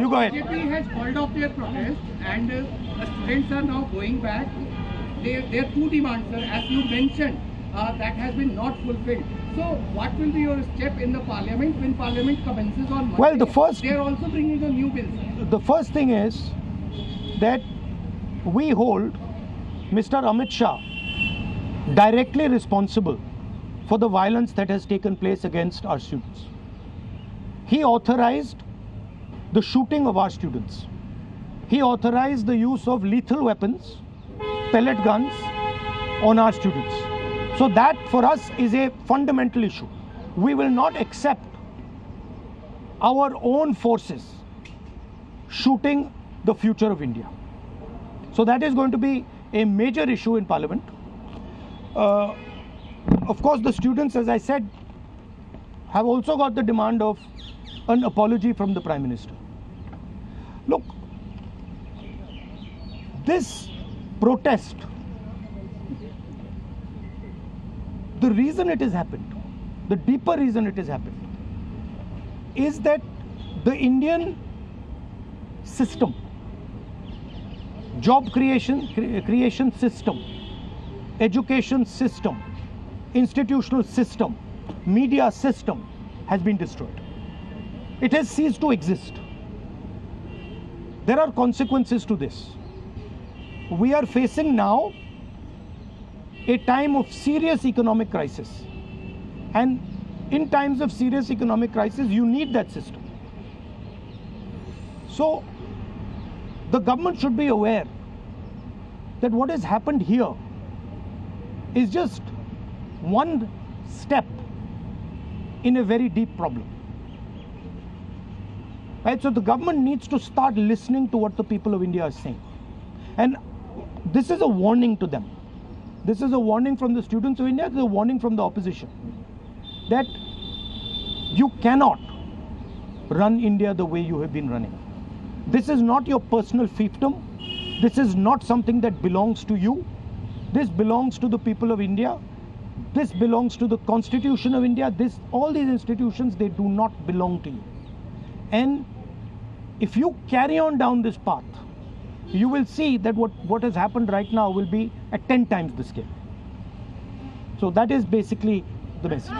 You go ahead. BJP has called off their protest and the students are now going back. Their two demands, sir, as you mentioned, that has been not fulfilled. So what will be your step in the parliament when parliament commences on Monday? Well, the first- They are also bringing a new bill, sir. The first thing is that we hold Mr. Amit Shah directly responsible for the violence that has taken place against our students. He authorized the shooting of our students. He authorized the use of lethal weapons, pellet guns on our students. So that for us is a fundamental issue. We will not accept our own forces shooting the future of India. So that is going to be a major issue in Parliament. Of course, the students, as I said, have also got the demand of an apology from the Prime Minister. Look, this protest, the reason it has happened, the deeper reason it has happened, is that the Indian system, job creation system, education system, institutional system, media system has been destroyed. It has ceased to exist. There are consequences to this. We are facing now a time of serious economic crisis. And in times of serious economic crisis, you need that system. So, the government should be aware that what has happened here is just one step in a very deep problem. Right? So the government needs to start listening to what the people of India are saying. And this is a warning to them. This is a warning from the students of India, it's a warning from the opposition. That you cannot run India the way you have been running. This is not your personal fiefdom. This is not something that belongs to you. This belongs to the people of India. This belongs to the Constitution of India. All these institutions, they do not belong to you. And if you carry on down this path, you will see that what has happened right now will be at 10 times the scale. So that is basically the message.